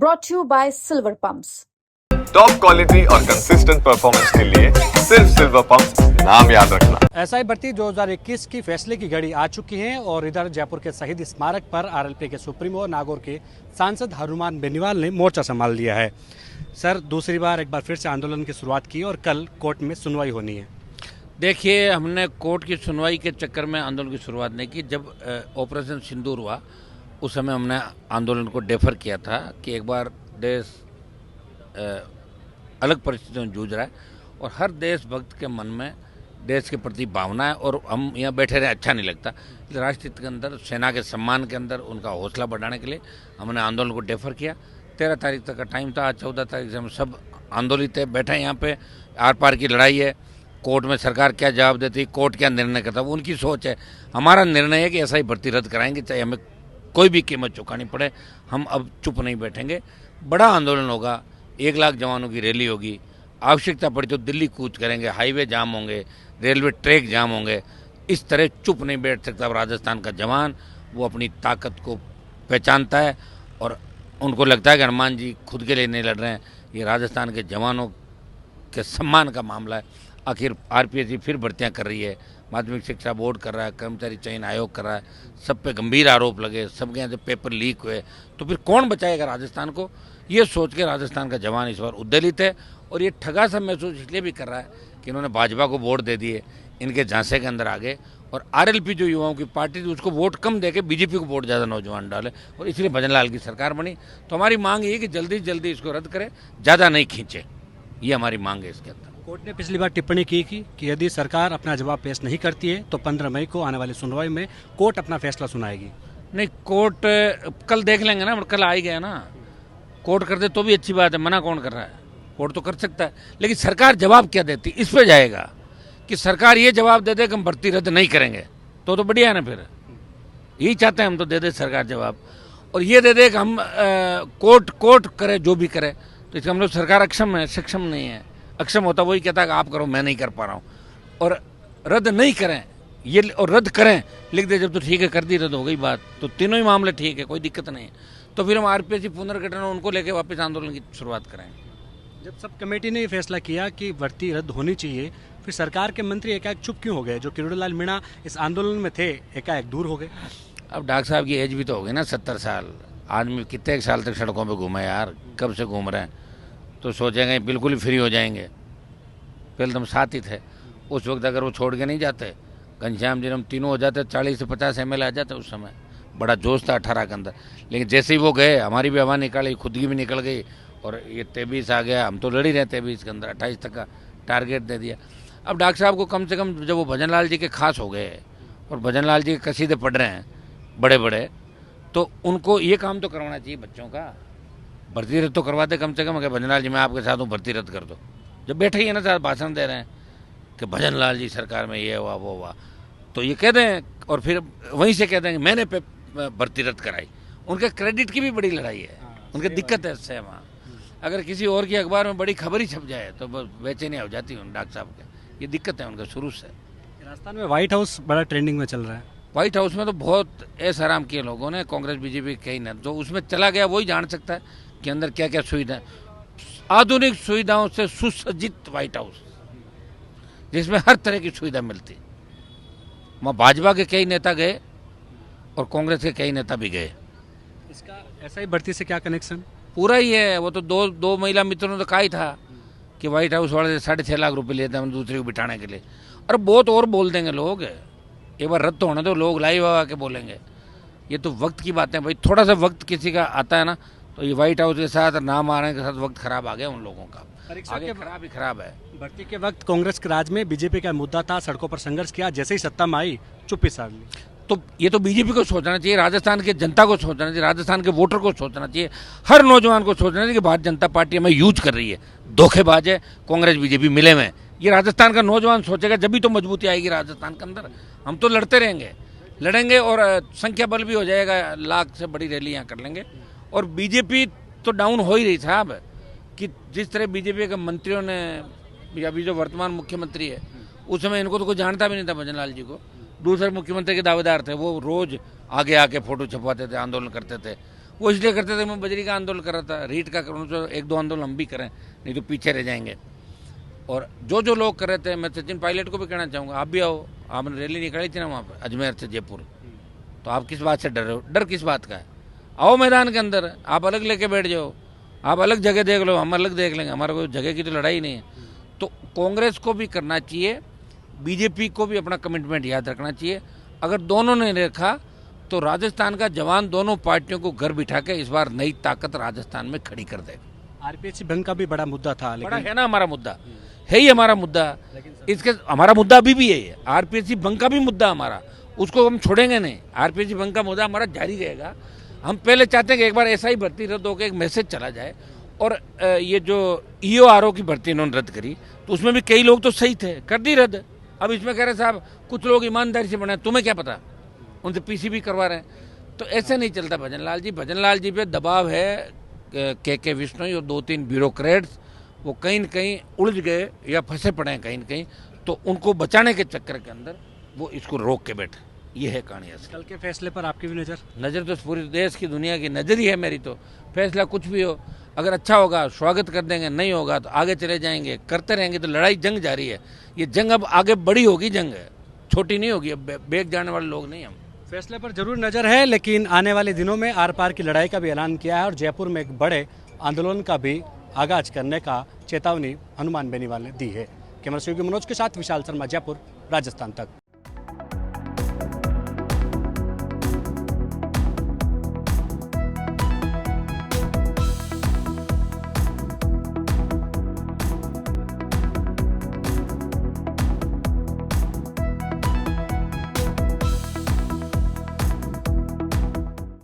brought to you by Silver Pumps. Top quality और consistent performance के लिए सिर्फ सिल्वर पंप्स, नाम याद रखना। एसआई भर्ती 2021 की फैसले की घड़ी आ चुकी है और इधर जयपुर के शहीद स्मारक पर आरएलपी के सुप्रीमो नागौर के सांसद हनुमान बेनीवाल ने मोर्चा संभाल लिया है। सर, दूसरी बार एक बार फिर से आंदोलन की शुरुआत की और कल कोर्ट में सुनवाई होनी है। देखिए, हमने कोर्ट की सुनवाई के चक्कर में आंदोलन की शुरुआत नहीं की। जब ऑपरेशन सिंदूर हुआ उस समय हमने आंदोलन को डेफर किया था कि एक बार देश अलग परिस्थितियों में जूझ रहा है और हर देशभक्त के मन में देश के प्रति भावना है और हम यहाँ बैठे रहे अच्छा नहीं लगता। राष्ट्रहित के अंदर, सेना के सम्मान के अंदर उनका हौसला बढ़ाने के लिए हमने आंदोलन को डेफर किया। 13 तारीख तक का टाइम था। आज 14 तारीख से हम सब आंदोलित है, बैठे हैं यहाँ पे। आर पार की लड़ाई है। कोर्ट में सरकार क्या जवाब देती, कोर्ट क्या निर्णय करता, वो उनकी सोच है। हमारा निर्णय है कि ऐसा ही भर्ती रद्द कराएंगे, चाहे हमें कोई भी कीमत चुकानी पड़े। हम अब चुप नहीं बैठेंगे। बड़ा आंदोलन होगा, 1 लाख जवानों की रैली होगी। आवश्यकता पड़ी तो दिल्ली कूच करेंगे, हाईवे जाम होंगे, रेलवे ट्रैक जाम होंगे। इस तरह चुप नहीं बैठ सकता राजस्थान का जवान। वो अपनी ताकत को पहचानता है और उनको लगता है कि हनुमान जी खुद के लिए नहीं लड़ रहे हैं, ये राजस्थान के जवानों के सम्मान का मामला है। आखिर आरपीएससी फिर भर्तियां कर रही है, माध्यमिक शिक्षा बोर्ड कर रहा है, कर्मचारी चयन आयोग कर रहा है, सब पे गंभीर आरोप लगे, सबके यहाँ से पेपर लीक हुए, तो फिर कौन बचाएगा राजस्थान को? ये सोच के राजस्थान का जवान इस बार उद्वेलित है और ये ठगा सा महसूस इसलिए भी कर रहा है कि इन्होंने भाजपा को वोट दे दिए, इनके झांसे के अंदर आ गए और आरएलपी जो युवाओं की पार्टी थी उसको वोट कम देके बीजेपी को वोट ज़्यादा नौजवान डाले और इसलिए भजनलाल की सरकार बनी। तो हमारी मांग ये है कि जल्दी से जल्दी इसको रद्द करें, ज़्यादा नहीं खींचे। ये हमारी मांग है इसके अंदर। कोर्ट ने पिछली बार टिप्पणी की कि यदि सरकार अपना जवाब पेश नहीं करती है तो 15 मई को आने वाली सुनवाई में कोर्ट अपना फैसला सुनाएगी। नहीं, कोर्ट कल देख लेंगे ना, कल आ ही गया ना। कोर्ट कर दे तो भी अच्छी बात है, मना कौन कर रहा है? कोर्ट तो कर सकता है, लेकिन सरकार जवाब क्या देती इस पे जाएगा। कि सरकार ये जवाब दे दे कि हम भर्ती रद्द नहीं करेंगे तो बढ़िया है ना। फिर यही चाहते हैं हम, तो दे दे सरकार जवाब। और ये दे दे कि हम कोर्ट करे जो भी करे, तो इसका हम लोग सरकार अक्षम है, सक्षम नहीं है। अक्षम होता वही कहता है कि आप करो, मैं नहीं कर पा रहा हूँ। और रद्द नहीं करें ये, और रद्द करें लिख दे जब, तो ठीक है, कर दी, रद्द हो गई बात। तो तीनों ही मामले ठीक है, कोई दिक्कत नहीं है। तो फिर हम आरपीएससी पुनर्गठन उनको लेके वापस आंदोलन की शुरुआत करेंगे। जब सब कमेटी ने ये फैसला किया कि भर्ती रद्द होनी चाहिए, फिर सरकार के मंत्री एकाएक चुप क्यों हो गए? जो किरोड़ीलाल मीणा इस आंदोलन में थे एकाएक दूर हो गए। अब डॉक्टर साहब की एज भी तो हो गई ना, 70 साल। आदमी कितने साल तक सड़कों पे घूमे यार, कब से घूम रहे हैं। तो सोचेंगे बिल्कुल ही फ्री हो जाएंगे। पहले हम साथ ही थे उस वक्त। अगर वो छोड़ के नहीं जाते, घनश्याम जी हम तीनों हो जाते, 40 से 50 ML आ जाते उस समय। बड़ा जोश था 18 के अंदर। लेकिन जैसे ही वो गए, हमारी भी हवा निकली, खुद की भी निकल गई और ये 23 आ गया। हम तो लड़ ही रहे 23 के अंदर, 28 तक का टारगेट दे दिया। अब डॉक्टर साहब को कम से कम जब वो भजनलाल जी के खास हो गए और भजनलाल जी के कसीदे पढ़ रहे हैं बड़े बड़े, तो उनको ये काम तो करवाना चाहिए बच्चों का। भर्ती रद्द तो करवाते कम से कम। अगर भजनलाल जी मैं आपके साथ हूँ, भर्ती रद्द कर दो। जब बैठे ही है ना साथ भाषण दे रहे हैं कि भजनलाल जी सरकार में ये हुआ वो हुआ, तो ये कह दें और फिर वहीं से कह देंगे मैंने भर्ती रद्द कराई। उनके क्रेडिट की भी बड़ी लड़ाई है, उनकी दिक्कत है इससे। वहाँ अगर किसी और की अखबार में बड़ी खबर ही छप जाए तो बेचैनी हो जाती है डॉक्टर साहब के। ये दिक्कत है उनका शुरू से। राजस्थान में व्हाइट हाउस बड़ा ट्रेंडिंग में चल रहा है। व्हाइट हाउस में तो बहुत ऐसा आराम किए लोगों ने, कांग्रेस बीजेपी कहीं ना। जो उसमें चला गया वही जान सकता है कि अंदर क्या क्या सुविधा, आधुनिक सुविधाओं से सुसज्जित व्हाइट हाउस जिसमें हर तरह की सुविधा मिलती। वहाँ भाजपा के कई नेता गए और कांग्रेस के कई नेता भी गए। इसका ऐसा ही भर्ती से क्या कनेक्शन? पूरा ही है। वो तो दो महिला मित्रों ने तो कहा ही था कि व्हाइट हाउस वाले 6.5 लाख रुपए लेते हैं हम दूसरे को बिठाने के लिए। और बहुत और बोल देंगे लोग। एक बार रद्द होने तो लोग लाइव आके बोलेंगे। ये तो वक्त की बात है भाई। थोड़ा सा वक्त किसी का आता है ना, तो ये व्हाइट हाउस के साथ नाम आने के साथ वक्त खराब आ गया उन लोगों का। आगे खराब ही खराब है। भर्ती के वक्त कांग्रेस के राज में बीजेपी का मुद्दा था, सड़कों पर संघर्ष किया। जैसे ही सत्ता में आई चुप्पी साध ली। तो ये तो बीजेपी को सोचना चाहिए, राजस्थान की जनता को सोचना चाहिए, राजस्थान के वोटर को सोचना चाहिए, हर नौजवान को सोचना चाहिए कि भारतीय जनता पार्टी हमें यूज कर रही है, धोखेबाज है, कांग्रेस बीजेपी मिले में। ये राजस्थान का नौजवान सोचेगा, जब भी तो मजबूती आएगी राजस्थान के अंदर। हम तो लड़ते रहेंगे, लड़ेंगे और संख्या बल भी हो जाएगा, लाख से बड़ी रैली यहाँ कर लेंगे। और बीजेपी तो डाउन हो ही रही साहब, कि जिस तरह बीजेपी के मंत्रियों ने, अभी जो वर्तमान मुख्यमंत्री है, उस समय इनको तो कोई जानता भी नहीं था भजनलाल जी को। दूसरे मुख्यमंत्री के दावेदार थे, वो रोज आगे आके फोटो छपवाते थे, आंदोलन करते थे। वो इसलिए करते थे, मैं बजरी का आंदोलन कर रहा था, रीट का करूँ तो 1-2 आंदोलन हम भी करें, नहीं तो पीछे रह जाएंगे। और जो लोग कर रहे थे, मैं सचिन पायलट को भी कहना चाहूँगा, आप भी आओ, आपने रैली निकाली थी ना वहाँ पर अजमेर से जयपुर, तो आप किस बात से डर रहे हो? डर किस बात का है? आओ मैदान के अंदर, आप अलग लेके बैठ जाओ, आप अलग जगह देख लो, हम अलग देख लेंगे, हमारा कोई जगह की तो लड़ाई नहीं है। तो कांग्रेस को भी करना चाहिए, बीजेपी को भी अपना कमिटमेंट याद रखना चाहिए। अगर दोनों ने रखा तो राजस्थान का जवान दोनों पार्टियों को घर बिठा के इस बार नई ताकत राजस्थान में खड़ी कर देगा। आरपीएससी भंग का भी बड़ा मुद्दा था, बड़ा लेकिन है ना हमारा मुद्दा, है ही हमारा मुद्दा, इसके हमारा मुद्दा अभी भी यही है। आरपीएससी भंग का भी मुद्दा हमारा, उसको हम छोड़ेंगे नहीं। आरपीएससी भंग का मुद्दा हमारा जारी रहेगा। हम पहले चाहते हैं कि एक बार ऐसा ही भर्ती रद्द होकर एक मैसेज चला जाए। और ये जो ईओआरओ की भर्ती इन्होंने रद्द करी, तो उसमें भी कई लोग तो सही थे, कर दी रद्द। अब इसमें कह रहे साहब कुछ लोग ईमानदारी से बने, तुम्हें क्या पता, उनसे पीसीबी करवा रहे हैं। तो ऐसे नहीं चलता भजन लाल जी पे दबाव है के विश्नोई और 2-3 ब्यूरोक्रेट्स, वो कहीं न कहीं उलझ गए या फंसे पड़े हैं कहीं न कहीं, तो उनको बचाने के चक्कर के अंदर वो इसको रोक के बैठे। ये है कहानी। कल के फैसले पर आपकी भी नज़र तो पूरी देश की दुनिया की नज़र ही है मेरी। तो फैसला कुछ भी हो, अगर अच्छा होगा स्वागत कर देंगे, नहीं होगा तो आगे चले जाएंगे, करते रहेंगे। तो लड़ाई जंग जारी है, ये जंग अब आगे बड़ी होगी, जंग है, छोटी नहीं होगी। अब बेग जाने वाले लोग नहीं हम। फैसले पर जरूर नजर है, लेकिन आने वाले दिनों में आर पार की लड़ाई का भी ऐलान किया है और जयपुर में एक बड़े आंदोलन का भी आगाज करने का चेतावनी हनुमान बेनीवाल ने दी है। कैमरा सहयोगी मनोज के साथ विशाल शर्मा, जयपुर, राजस्थान तक।